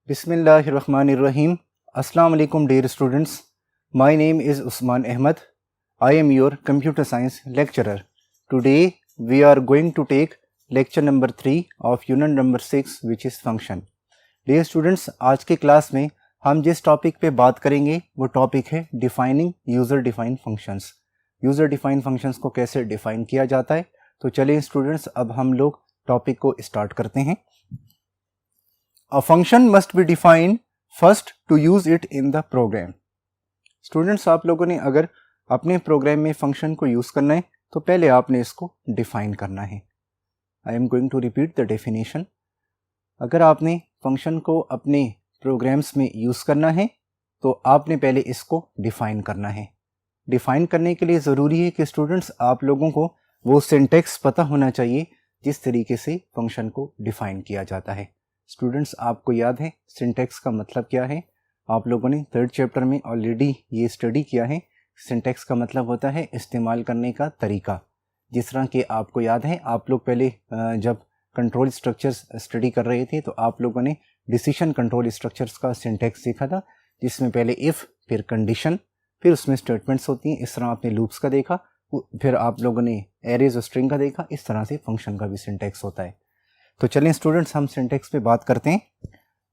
Bismillahirrahmanirrahim. Assalamu alaikum dear students. My name is Usman Ahmad. I am your computer science lecturer. Today we are going to take lecture number 3 of unit number 6 which is function. Dear students, आज के class में हम जिस topic पे बात करेंगे वो topic है defining user defined functions. User defined functions को कैसे डिफाइन किया जाता है. तो चलिए स्टूडेंट्स अब हम लोग टॉपिक को स्टार्ट करते हैं. A function must be defined first to use it in the program. Students आप लोगों ने अगर अपने प्रोग्राम में फंक्शन को यूज करना है तो पहले आपने इसको डिफाइन करना है. I am going to repeat the definition. अगर आपने फंक्शन को अपने प्रोग्राम्स में यूज करना है तो आपने पहले इसको डिफाइन करना है. डिफाइन करने के लिए ज़रूरी है कि स्टूडेंट्स आप लोगों को वो सिंटैक्स पता होना चाहिए जिस तरीके से फंक्शन को डिफाइन किया जाता है. स्टूडेंट्स आपको याद है सिंटैक्स का मतलब क्या है. आप लोगों ने थर्ड चैप्टर में ऑलरेडी ये स्टडी किया है. सिंटैक्स का मतलब होता है इस्तेमाल करने का तरीका. जिस तरह के आपको याद है आप लोग पहले जब कंट्रोल स्ट्रक्चर्स स्टडी कर रहे थे तो आप लोगों ने डिसीजन कंट्रोल स्ट्रक्चर्स का सिंटैक्स सीखा था, जिसमें पहले इफ़, फिर कंडीशन, फिर उसमें स्टेटमेंट्स होती हैं. इस तरह आपने लूप्स का देखा, फिर आप लोगों ने एरेज और स्ट्रिंग का देखा. इस तरह से फंक्शन का भी सिंटैक्स होता है. तो चलें स्टूडेंट्स हम सिंटैक्स पे बात करते हैं.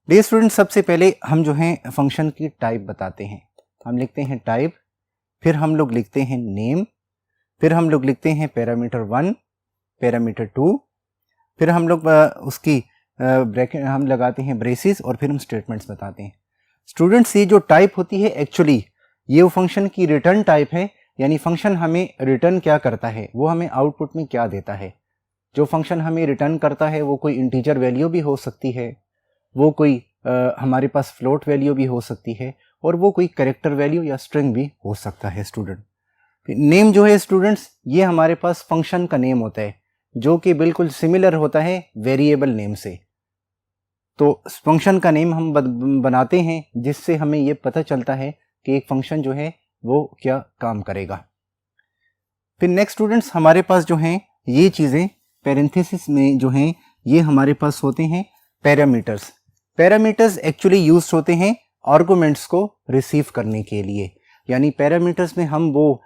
डियर स्टूडेंट्स सबसे पहले हम जो हैं फंक्शन की टाइप बताते हैं. हम लिखते हैं टाइप, फिर हम लोग लिखते हैं नेम, फिर हम लोग लिखते हैं पैरामीटर 1, पैरामीटर 2, फिर हम लोग उसकी ब्रैकेट हम लगाते हैं ब्रेसेस, और फिर हम स्टेटमेंट्स बताते हैं. स्टूडेंट्स ये जो टाइप होती है एक्चुअली ये वो फंक्शन की रिटर्न टाइप है. यानी फंक्शन हमें रिटर्न क्या करता है, वो हमें आउटपुट में क्या देता है. जो फंक्शन हमें रिटर्न करता है वो कोई इंटीजर वैल्यू भी हो सकती है, वो कोई हमारे पास फ्लोट वैल्यू भी हो सकती है, और वो कोई कैरेक्टर वैल्यू या स्ट्रिंग भी हो सकता है. स्टूडेंट नेम जो है स्टूडेंट्स ये हमारे पास फंक्शन का नेम होता है जो कि बिल्कुल सिमिलर होता है वेरिएबल नेम से. तो फंक्शन का नेम हम बनाते हैं जिससे हमें ये पता चलता है कि एक फंक्शन जो है वो क्या काम करेगा. फिर नेक्स्ट स्टूडेंट्स हमारे पास जो हैं ये चीज़ें पैरेंथेसिस में जो हैं ये हमारे पास होते हैं पैरामीटर्स. पैरामीटर्स एक्चुअली यूज होते हैं आर्गुमेंट्स को रिसीव करने के लिए. यानी पैरामीटर्स में हम वो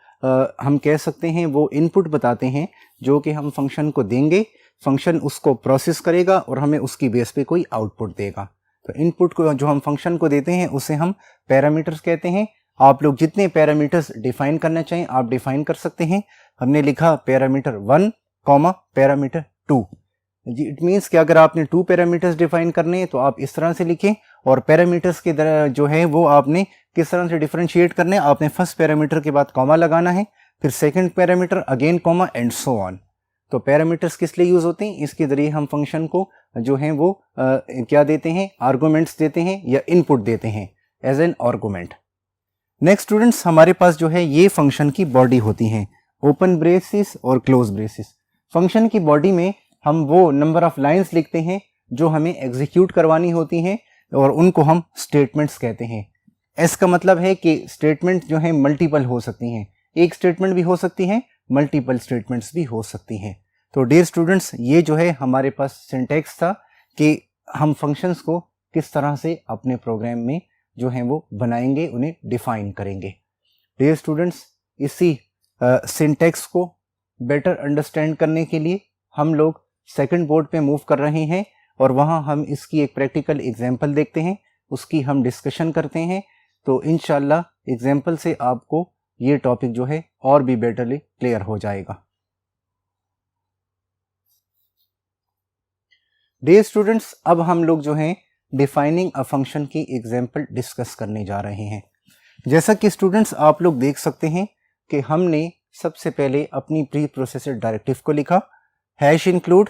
हम कह सकते हैं वो इनपुट बताते हैं जो कि हम फंक्शन को देंगे. फंक्शन उसको प्रोसेस करेगा और हमें उसकी बेस पे कोई आउटपुट देगा. तो इनपुट को जो हम फंक्शन को देते हैं उसे हम पैरामीटर्स कहते हैं. आप लोग जितने पैरामीटर्स डिफाइन करना चाहें आप डिफाइन कर सकते हैं. हमने लिखा पैरामीटर 1, पैरामीटर 2. इट मीन्स कि अगर आपने 2 पैरामीटर्स डिफाइन करने हैं तो आप इस तरह से लिखें, और पैरामीटर्स के जो है वो आपने किस तरह से डिफरेंशिएट करने हैं. आपने फर्स्ट पैरामीटर के बाद कॉमा लगाना है, फिर second parameter again comma and so on. तो पैरामीटर्स किस लिए यूज होते हैं, इसके जरिए हम फंक्शन को जो है वो क्या देते हैं, आर्गुमेंट्स देते हैं या इनपुट देते हैं as an argument. Next students हमारे पास जो है ये फंक्शन की बॉडी होती हैं, ओपन ब्रेसिस और क्लोज ब्रेसिस. फंक्शन की बॉडी में हम वो नंबर ऑफ लाइंस लिखते हैं जो हमें एग्जीक्यूट करवानी होती हैं और उनको हम स्टेटमेंट्स कहते हैं. एस का मतलब है कि स्टेटमेंट जो है मल्टीपल हो सकती हैं, एक स्टेटमेंट भी हो सकती है, मल्टीपल स्टेटमेंट्स भी हो सकती हैं. तो डियर स्टूडेंट्स ये जो है हमारे पास सिंटैक्स था कि हम फंक्शंस को किस तरह से अपने प्रोग्राम में जो है वो बनाएंगे, उन्हें डिफाइन करेंगे. डियर स्टूडेंट्स इसी सिंटैक्स को बेटर अंडरस्टैंड करने के लिए हम लोग सेकंड बोर्ड पे मूव कर रहे हैं और वहाँ हम इसकी एक प्रैक्टिकल एग्जांपल देखते हैं, उसकी हम डिस्कशन करते हैं. तो इंशाल्लाह एग्जांपल से आपको ये टॉपिक जो है और भी बेटरली क्लियर हो जाएगा. डियर स्टूडेंट्स अब हम लोग जो हैं डिफाइनिंग अ फंक्शन की एग्जांपल डिस्कस करने जा रहे हैं. जैसा कि स्टूडेंट्स आप लोग देख सकते हैं कि हमने सबसे पहले अपनी प्री प्रोसेसर डायरेक्टिव को लिखा, hash include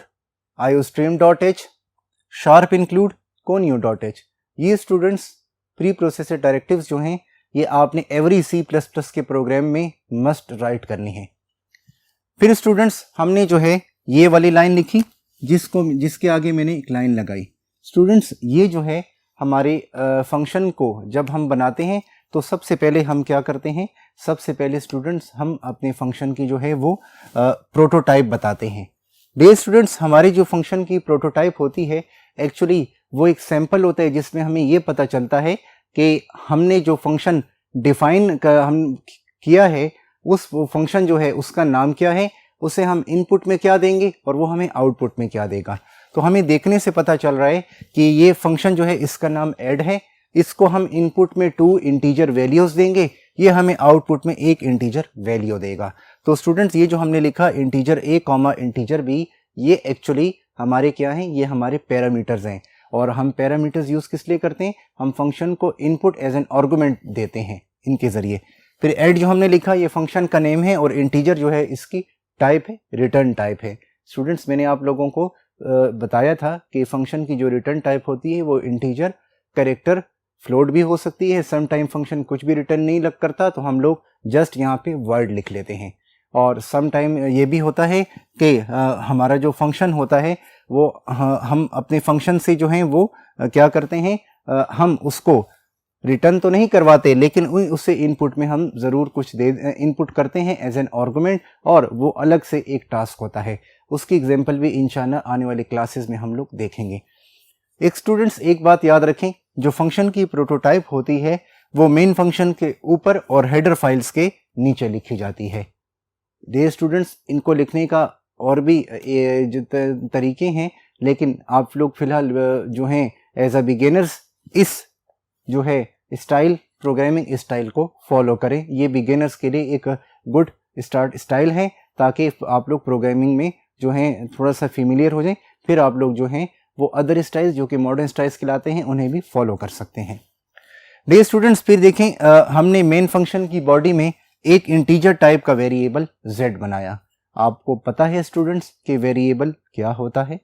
iostream.h, sharp include conio.h. ये स्टूडेंट्स प्री प्रोसेसर डायरेक्टिव्स जो हैं ये आपने एवरी C++ के प्रोग्राम में मस्ट राइट करनी है. फिर स्टूडेंट्स हमने जो है ये वाली लाइन लिखी जिसके आगे मैंने एक लाइन लगाई. स्टूडेंट्स ये जो है हमारे फंक्शन को जब हम बनाते हैं तो सबसे पहले हम क्या करते हैं, सबसे पहले स्टूडेंट्स हम अपने फंक्शन की जो है वो प्रोटोटाइप बताते हैं. डियर स्टूडेंट्स हमारी जो फंक्शन की प्रोटोटाइप होती है एक्चुअली वो एक सैंपल होता है जिसमें हमें ये पता चलता है कि हमने जो फंक्शन डिफाइन किया है उस फंक्शन जो है उसका नाम क्या है, उसे हम इनपुट में क्या देंगे और वो हमें आउटपुट में क्या देगा। तो हमें देखने से पता चल रहा है कि ये फंक्शन जो है इसका नाम ऐड है, इसको हम इनपुट में 2 इंटीजर वैल्यूज देंगे, ये हमें आउटपुट में 1 इंटीजर वैल्यू देगा। तो स्टूडेंट्स ये जो हमने लिखा integer a comma integer b, ये एक्चुअली हमारे क्या हैं, ये हमारे पैरामीटर्स हैं। और हम पैरामीटर्स यूज किस लिए करते हैं, हम फंक्शन को इनपुट एज एन आर्गुमेंट देते हैं इनके जरिए। फिर ऐड जो हमने लिखा ये फंक्शन का नेम है और इंटीजर जो है इसकी टाइप है, रिटर्न टाइप है। स्टूडेंट्स मैंने आप लोगों को बताया था कि फंक्शन की जो रिटर्न टाइप होती है वो इंटीजर, कैरेक्टर, फ्लोट भी हो सकती है। सम टाइम फंक्शन कुछ भी रिटर्न नहीं लग करता तो हम लोग जस्ट यहाँ पे वर्ड लिख लेते हैं। और सम टाइम ये भी होता है कि हमारा जो फंक्शन होता है वो हम अपने फंक्शन से जो है वो क्या करते हैं, हम उसको रिटर्न तो नहीं करवाते लेकिन उससे इनपुट में हम ज़रूर कुछ इनपुट करते हैं एज एन आर्गुमेंट, और वो अलग से एक टास्क होता है। उसकी एग्जांपल भी इंशाल्लाह आने वाले क्लासेस में हम लोग देखेंगे। एक स्टूडेंट्स एक बात याद रखें, जो फंक्शन की प्रोटोटाइप होती है वो मेन फंक्शन के ऊपर और हेडर फाइल्स के नीचे लिखी जाती है। डियर स्टूडेंट्स, इनको लिखने का और भी जो तरीके हैं, लेकिन आप लोग फिलहाल जो हैं एज अ बिगिनर्स इस जो है स्टाइल, प्रोग्रामिंग स्टाइल को फॉलो करें। ये बिगिनर्स के लिए एक गुड स्टार्ट स्टाइल है ताकि आप लोग प्रोग्रामिंग में जो है थोड़ा सा फेमिलियर हो जाएं, फिर आप लोग जो हैं वो अदर स्टाइल्स जो कि मॉडर्न स्टाइल्स कहलाते हैं उन्हें भी फॉलो कर सकते हैं। डियर स्टूडेंट्स, फिर देखें हमने मेन फंक्शन की बॉडी में एक इंटीजर टाइप का वेरिएबल z बनाया। आपको पता है स्टूडेंट्स कि वेरिएबल क्या होता है?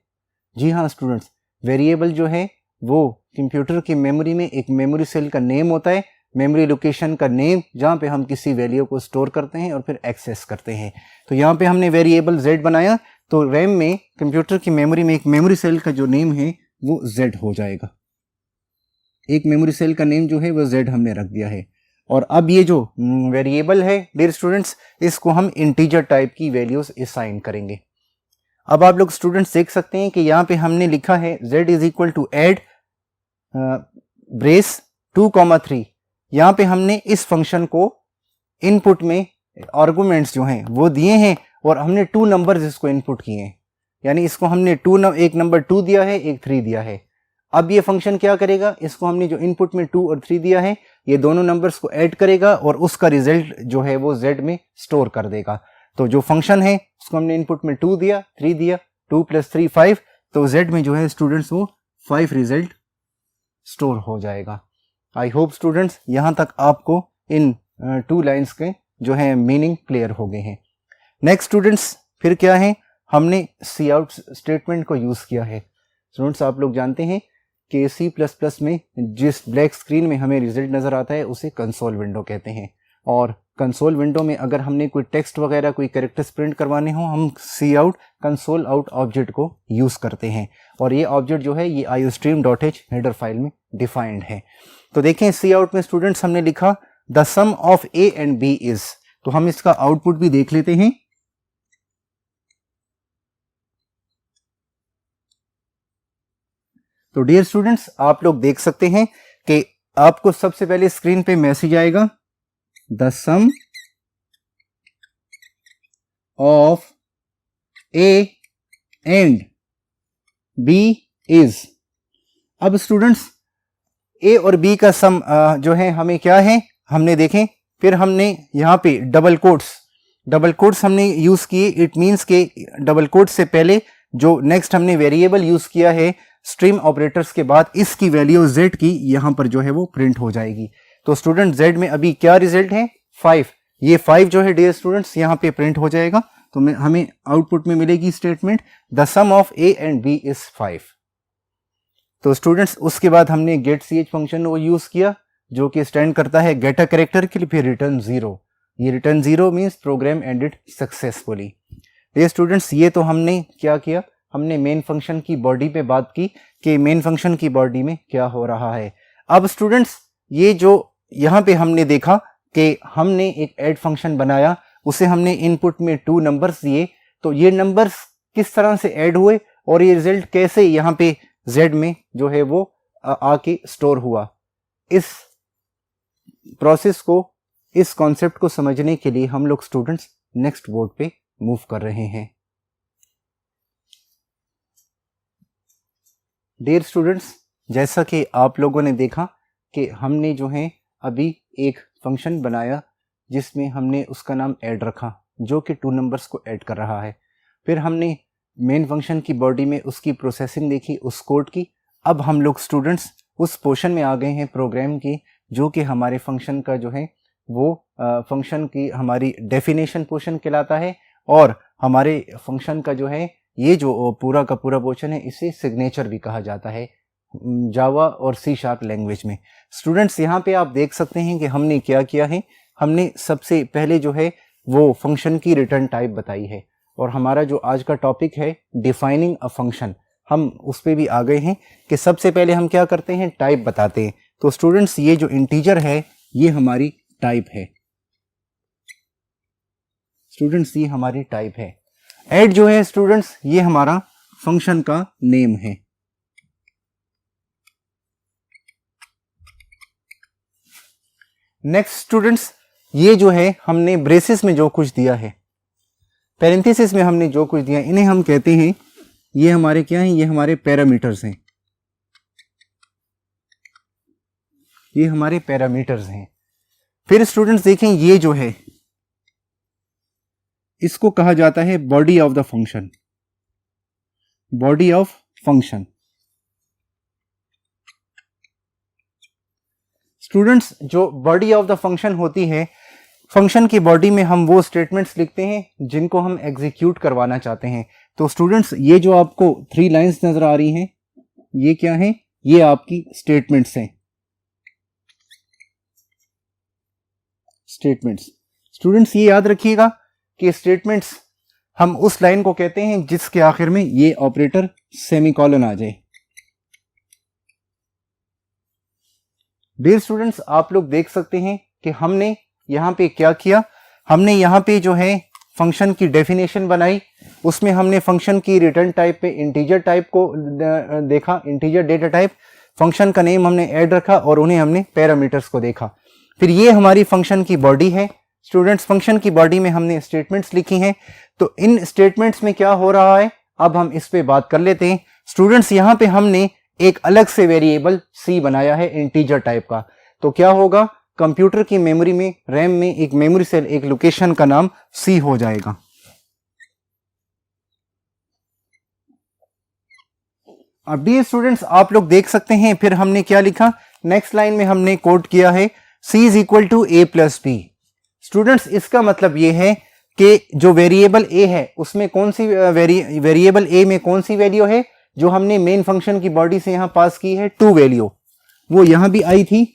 जी हाँ स्टूडेंट्स, वेरिएबल जो है वो कंप्यूटर की मेमोरी में एक मेमोरी सेल का नेम होता है, मेमोरी लोकेशन का नेम, जहाँ पे हम किसी वैल्यू को स्टोर करते हैं और फिर एक्सेस करते हैं। तो यहाँ पे हमने वेरिएबल z बनाया, तो रैम में कंप्यूटर की मेमोरी में एक मेमोरी सेल का जो नेम है वो z हो जाएगा। एक मेमोरी सेल का नेम जो है वो z हमने रख दिया है। और अब ये जो वेरिएबल है डियर स्टूडेंट्स, इसको हम इंटीजर टाइप की वैल्यूज असाइन करेंगे। अब आप लोग स्टूडेंट्स देख सकते हैं कि यहाँ पे हमने लिखा है z is equal to add brace 2,3। यहाँ पे हमने इस फंक्शन को इनपुट में आर्गुमेंट्स जो हैं वो दिए हैं और हमने 2 नंबर्स इसको इनपुट किए हैं, यानी इसको हमने एक नंबर 2 दिया है, एक 3 दिया है। अब ये फंक्शन क्या करेगा, इसको हमने जो इनपुट में 2 और 3 दिया है ये दोनों नंबर्स को ऐड करेगा और उसका रिजल्ट जो है वो z में स्टोर कर देगा। तो जो फंक्शन है उसको हमने इनपुट में 2 दिया, 3 दिया, 2 + 3 5, तो z में जो है स्टूडेंट्स वो 5 रिजल्ट स्टोर हो जाएगा। आई होप स्टूडेंट्स यहाँ तक आपको इन 2 लाइन्स के जो है मीनिंग क्लियर हो गए हैं। नेक्स्ट स्टूडेंट्स फिर क्या है, हमने सी आउट स्टेटमेंट को यूज किया है। स्टूडेंट्स आप लोग जानते हैं कि C++ में जिस ब्लैक स्क्रीन में हमें रिजल्ट नजर आता है उसे कंसोल विंडो कहते हैं। और कंसोल विंडो में अगर हमने कोई टेक्स्ट वगैरह कोई कैरेक्टर्स प्रिंट करवाने हो, हम सी आउट कंसोल आउट ऑब्जेक्ट को यूज करते हैं और ये ऑब्जेक्ट जो है ये iostream.h हेडर फाइल में डिफाइंड है। तो देखें सी आउट में स्टूडेंट्स हमने लिखा the sum of a and b is, तो हम इसका आउटपुट भी देख लेते हैं। तो डियर स्टूडेंट्स आप लोग देख सकते हैं कि आपको सबसे पहले स्क्रीन पे मैसेज आएगा the sum of a and b is. अब स्टूडेंट्स a और b का सम जो है हमें क्या है, हमने देखें फिर हमने यहाँ पे डबल कोट्स हमने यूज किए। इट मींस के डबल कोट्स से पहले जो नेक्स्ट हमने वेरिएबल यूज किया है स्ट्रीम ऑपरेटर्स के बाद इसकी वैल्यू z की यहाँ पर जो है वो प्रिंट हो जाएगी। तो स्टूडेंट z में अभी क्या रिजल्ट है 5, ये 5 जो है डियर स्टूडेंट्स यहाँ पे प्रिंट हो जाएगा। तो हमें आउटपुट में मिलेगी statement the sum of a and b is 5। तो स्टूडेंट्स उसके बाद हमने गेट ch फंक्शन को यूज किया जो कि स्टैंड करता है गेट अ कैरेक्टर के लिए, फिर रिटर्न 0। ये return 0 means program ended successfully. Dear students ये तो हमने क्या किया, हमने मेन फंक्शन की बॉडी पे बात की कि मेन फंक्शन की बॉडी में क्या हो रहा है। अब स्टूडेंट्स ये जो यहाँ पे हमने देखा कि हमने एक ऐड फंक्शन बनाया, उसे हमने इनपुट में 2 नंबर्स दिए, तो ये नंबर्स किस तरह से ऐड हुए और ये रिजल्ट कैसे यहाँ पे z में जो है वो आके स्टोर हुआ। इस प्रोसेस को, इस कॉन्सेप्ट को समझने के लिए हम लोग स्टूडेंट्स नेक्स्ट बोर्ड पे मूव कर रहे हैं। डियर स्टूडेंट्स, जैसा कि आप लोगों ने देखा कि हमने जो है अभी एक फंक्शन बनाया जिसमें हमने उसका नाम ऐड रखा, जो कि 2 नंबर्स को ऐड कर रहा है। फिर हमने मेन फंक्शन की बॉडी में उसकी प्रोसेसिंग देखी, उस कोड की। अब हम लोग स्टूडेंट्स उस पोर्शन में आ गए हैं प्रोग्राम की, जो कि हमारे फंक्शन का जो है वो फंक्शन की हमारी डेफिनेशन पोर्शन कहलाता है, और हमारे फंक्शन का जो है ये जो पूरा का पूरा पोर्शन है इसे सिग्नेचर भी कहा जाता है जावा और C# लैंग्वेज में। स्टूडेंट्स, यहाँ पे आप देख सकते हैं कि हमने क्या किया है। हमने सबसे पहले जो है वो फंक्शन की रिटर्न टाइप बताई है, और हमारा जो आज का टॉपिक है डिफाइनिंग अ फंक्शन, हम उस पे भी आ गए हैं कि सबसे पहले हम क्या करते हैं, टाइप बताते हैं। तो स्टूडेंट्स, ये जो इंटीजर है ये हमारी टाइप है। स्टूडेंट्स, ये हमारी टाइप है। ऐड जो है स्टूडेंट्स, ये हमारा फंक्शन का नेम है। नेक्स्ट स्टूडेंट्स, ये जो है हमने ब्रेसेस में जो कुछ दिया है, पैरेंथेसिस में हमने जो कुछ दिया, इन्हें हम कहते हैं, ये हमारे क्या हैं, ये हमारे पैरामीटर्स हैं। ये हमारे पैरामीटर्स हैं। फिर स्टूडेंट्स देखें, ये जो है इसको कहा जाता है body of the function. Body of function. Students, जो बॉडी ऑफ द फंक्शन होती है, फंक्शन की बॉडी में हम वो स्टेटमेंट्स लिखते हैं जिनको हम एग्जीक्यूट करवाना चाहते हैं। तो स्टूडेंट्स, ये जो आपको 3 लाइंस नजर आ रही हैं, ये क्या है, ये आपकी स्टेटमेंट्स हैं। स्टेटमेंट्स। स्टूडेंट्स, ये याद रखिएगा कि स्टेटमेंट्स हम उस लाइन को कहते हैं जिसके आखिर में ये ऑपरेटर सेमीकोलन आ जाए। डियर स्टूडेंट्स, आप लोग देख सकते हैं कि हमने यहां पे क्या किया। हमने यहां पे जो है फंक्शन की डेफिनेशन बनाई, उसमें हमने फंक्शन की रिटर्न टाइप पे इंटीजर टाइप को देखा, इंटीजर डेटा टाइप। फंक्शन का नेम हमने ऐड रखा और उन्हें हमने पैरामीटर्स को देखा। फिर ये हमारी फंक्शन की बॉडी है। स्टूडेंट्स, फंक्शन की बॉडी में हमने स्टेटमेंट्स लिखी हैं। तो इन स्टेटमेंट्स में क्या हो रहा है, अब हम इस पे बात कर लेते हैं। स्टूडेंट्स, यहां पे हमने एक अलग से वेरिएबल C बनाया है इंटीजर टाइप का। तो क्या होगा, कंप्यूटर की मेमोरी में, रैम में एक मेमोरी सेल, एक लोकेशन का नाम C हो जाएगा। अब डियर स्टूडेंट्स, आप लोग देख सकते हैं फिर हमने क्या लिखा, नेक्स्ट लाइन में हमने कोड किया है C is equal to A plus B। Students, इसका मतलब ये है कि जो वेरिएबल A है उसमें कौन सी वेरिएबल A में कौन सी वैल्यू है, जो हमने मेन फंक्शन की बॉडी से यहां पास की है 2 वैल्यू, वो यहां भी आई थी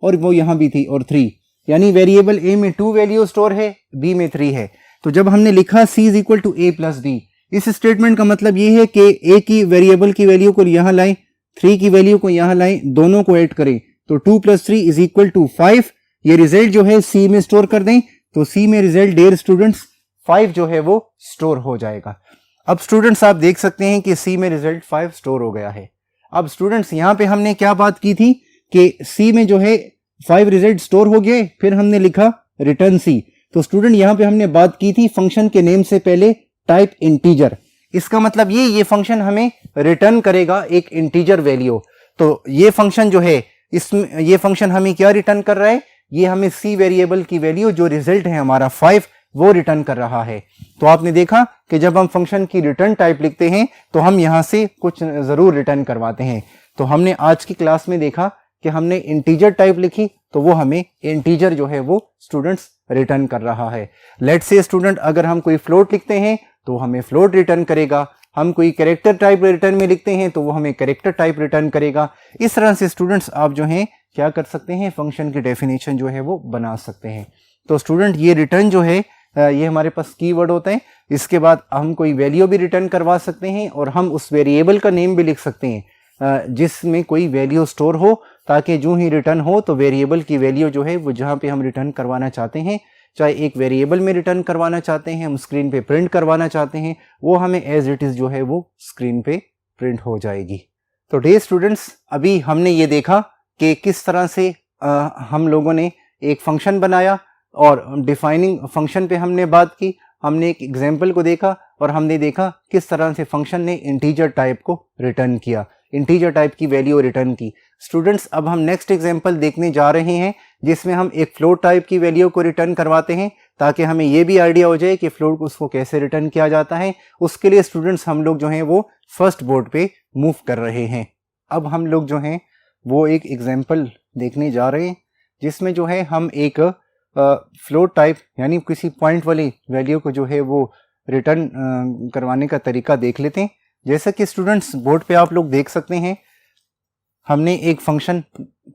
और वो यहां भी थी, और 3, यानी वेरिएबल A में 2 वैल्यू स्टोर है, B में 3 है। तो जब हमने लिखा C is equal to A plus B, इस स्टेटमेंट का मतलब ये है कि A की वेरिएबल की वैल्यू को यहां लाएं, 3 की वैल्यू को यहां लाएं, दोनों को ऐड करें, तो 2 प्लस 3 इज इक्वल टू 5। ये रिजल्ट जो है C में स्टोर कर दें, तो C में रिजल्ट डियर स्टूडेंट्स 5 जो है वो स्टोर हो जाएगा। अब स्टूडेंट्स, आप देख सकते हैं कि C में रिजल्ट 5 स्टोर हो गया है। अब स्टूडेंट्स, यहां पे हमने क्या बात की थी कि C में जो है 5 रिजल्ट स्टोर हो गए, फिर हमने लिखा रिटर्न C। तो स्टूडेंट, यहां पे हमने बात की थी फंक्शन के नेम से पहले टाइप इंटीजर। इसका मतलब ये फंक्शन हमें रिटर्न करेगा एक इंटीजर वैल्यू। तो ये फंक्शन जो है, इसमें ये फंक्शन हमें क्या रिटर्न कर रहा है, ये हमें C वेरिएबल की वैल्यू, जो रिजल्ट है हमारा 5, वो रिटर्न कर रहा है। तो आपने देखा कि जब हम फंक्शन की रिटर्न टाइप लिखते हैं तो हम यहां से कुछ जरूर रिटर्न करवाते हैं। तो हमने आज की क्लास में देखा कि हमने इंटीजर टाइप लिखी, तो वो हमें इंटीजर जो है वो स्टूडेंट्स रिटर्न कर रहा है। लेट्स से स्टूडेंट, अगर हम कोई फ्लोट लिखते हैं तो हमें फ्लोट रिटर्न करेगा, हम कोई कैरेक्टर टाइप रिटर्न में लिखते हैं तो वो हमें कैरेक्टर टाइप रिटर्न करेगा। इस तरह से स्टूडेंट्स आप जो हैं क्या कर सकते हैं, फंक्शन की डेफिनेशन जो है वो बना सकते हैं। तो स्टूडेंट, ये रिटर्न जो है ये हमारे पास कीवर्ड होता है। इसके बाद हम कोई वैल्यू भी रिटर्न करवा सकते हैं, और हम उस वेरिएबल का नेम भी लिख सकते हैं जिसमें कोई वैल्यू स्टोर हो, ताकि जो ही रिटर्न हो तो वेरिएबल की वैल्यू जो है वो जहाँ पे हम रिटर्न करवाना चाहते हैं, चाहे एक वेरिएबल में रिटर्न करवाना चाहते हैं, हम स्क्रीन पे प्रिंट करवाना चाहते हैं, वो हमें एज इट इज जो है वो स्क्रीन पे प्रिंट हो जाएगी। तो डियर स्टूडेंट्स, अभी हमने ये देखा कि किस तरह से हम लोगों ने एक फंक्शन बनाया और डिफाइनिंग फंक्शन पे हमने बात की, हमने एक एग्जाम्पल को देखा और हमने देखा किस तरह से फंक्शन ने इंटीजर टाइप को रिटर्न किया, इंटीजर टाइप की वैल्यू रिटर्न की। स्टूडेंट्स, अब हम नेक्स्ट एग्जाम्पल देखने जा रहे हैं जिसमें हम एक फ्लोट टाइप की वैल्यू को रिटर्न करवाते हैं, ताकि हमें ये भी आइडिया हो जाए कि फ्लोट उसको कैसे रिटर्न किया जाता है। उसके लिए स्टूडेंट्स हम लोग जो हैं वो फर्स्ट बोर्ड पे मूव कर रहे हैं। अब हम लोग जो हैं वो एक एग्जाम्पल देखने जा रहे हैं जिसमें जो है हम एक फ्लोट टाइप यानी किसी पॉइंट वाली वैल्यू को जो है वो रिटर्न करवाने का तरीका देख लेते हैं। जैसा कि स्टूडेंट्स बोर्ड पे आप लोग देख सकते हैं, हमने एक फंक्शन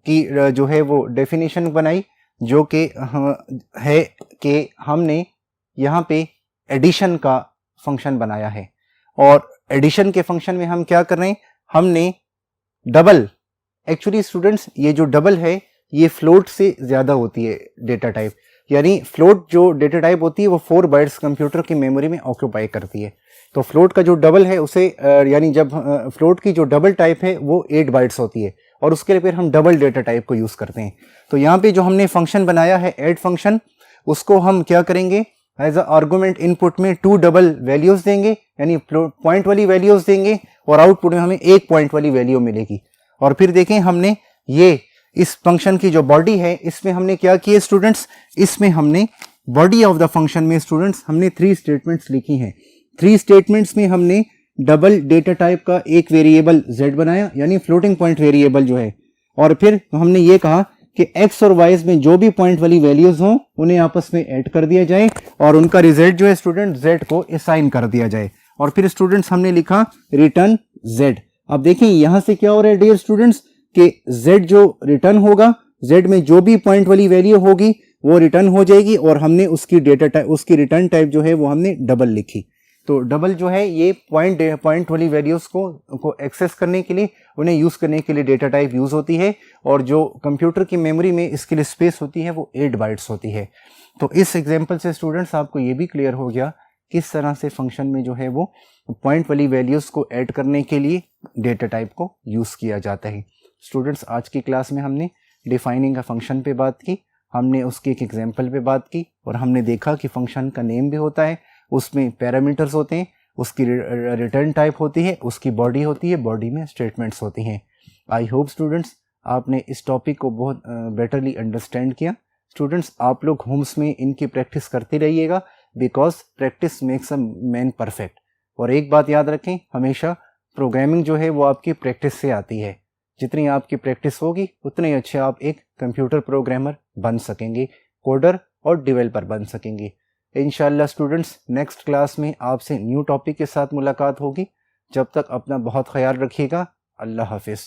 की जो है वो डेफिनेशन बनाई, जो कि है कि हमने यहाँ पे एडिशन का फंक्शन बनाया है। और एडिशन के फंक्शन में हम क्या कर रहे हैं, हमने डबल, एक्चुअली स्टूडेंट्स ये जो डबल है ये फ्लोट से ज़्यादा होती है डेटा टाइप, यानी फ्लोट जो डेटा टाइप होती है वो 4 बाइट्स कंप्यूटर की मेमोरी में ऑक्यूपाई करती है। तो फ्लोट का जो डबल है उसे यानी जब फ्लोट की जो डबल टाइप है वो 8 बाइट्स होती है और उसके लिए फिर हम डबल डेटा टाइप को यूज़ करते हैं। तो यहाँ पे जो हमने फंक्शन बनाया है ऐड फंक्शन, उसको हम क्या करेंगे, एज अ आर्गुमेंट इनपुट में 2 डबल वैल्यूज़ देंगे, यानी पॉइंट वाली वैल्यूज़ देंगे और आउटपुट में हमें 1 पॉइंट वाली वैल्यू मिलेगी। और फिर देखें हमने ये इस फंक्शन की जो बॉडी है इसमें हमने क्या किया स्टूडेंट्स, इसमें हमने बॉडी ऑफ द फंक्शन में स्टूडेंट्स हमने 3 स्टेटमेंट्स लिखी हैं। 3 स्टेटमेंट्स में हमने डबल डेटा टाइप का एक वेरिएबल z बनाया, यानी फ्लोटिंग पॉइंट वेरिएबल जो है, और फिर हमने ये कहा कि x और y में जो भी पॉइंट वाली वैल्यूज हों उन्हें आपस में ऐड कर दिया जाए और उनका रिजल्ट जो है स्टूडेंट z को असाइन कर दिया जाए। और फिर स्टूडेंट्स हमने लिखा रिटर्न z। अब देखें यहां से क्या हो रहा है डियर स्टूडेंट्स कि z जो रिटर्न होगा, z में जो भी पॉइंट वाली वैल्यू होगी वो रिटर्न हो जाएगी और हमने उसकी डेटा टाइप, उसकी रिटर्न टाइप जो है वो हमने डबल लिखी। तो डबल जो है ये पॉइंट वाली वैल्यूज को एक्सेस करने के लिए, उन्हें यूज करने के लिए डेटा टाइप यूज होती है और जो कंप्यूटर की मेमोरी में इसके लिए स्पेस होती है वो 8 बाइट्स होती है। तो इस एग्जांपल से स्टूडेंट्स आपको ये भी क्लियर हो गया किस तरह से फंक्शन में जो है वो पॉइंट वाली वैल्यूज को ऐड करने के लिए डेटा टाइप को यूज किया जाता है। स्टूडेंट्स आज की क्लास में हमने डिफाइनिंग अ फंक्शन पे बात की, हमने उसके एक एग्जाम्पल पे बात की और हमने देखा कि फंक्शन का नेम भी होता है, उसमें पैरामीटर्स होते हैं, उसकी रिटर्न टाइप होती है, उसकी बॉडी होती है, बॉडी में स्टेटमेंट्स होती हैं। आई होप स्टूडेंट्स आपने इस टॉपिक को बहुत बेटरली अंडरस्टैंड किया। स्टूडेंट्स आप लोग होम्स में इनकी प्रैक्टिस करते रहिएगा, because practice makes a man perfect. और एक बात याद रखें, हमेशा प्रोग्रामिंग जो है वो आपकी प्रैक्टिस से आती है। जितनी आपकी प्रैक्टिस होगी उतने अच्छे आप एक कंप्यूटर प्रोग्रामर बन सकेंगे, कोडर और डेवलपर बन सकेंगे। इंशाल्लाह स्टूडेंट्स नेक्स्ट क्लास में आपसे न्यू टॉपिक के साथ मुलाकात होगी। जब तक अपना बहुत ख्याल रखिएगा। अल्लाह हाफिज़।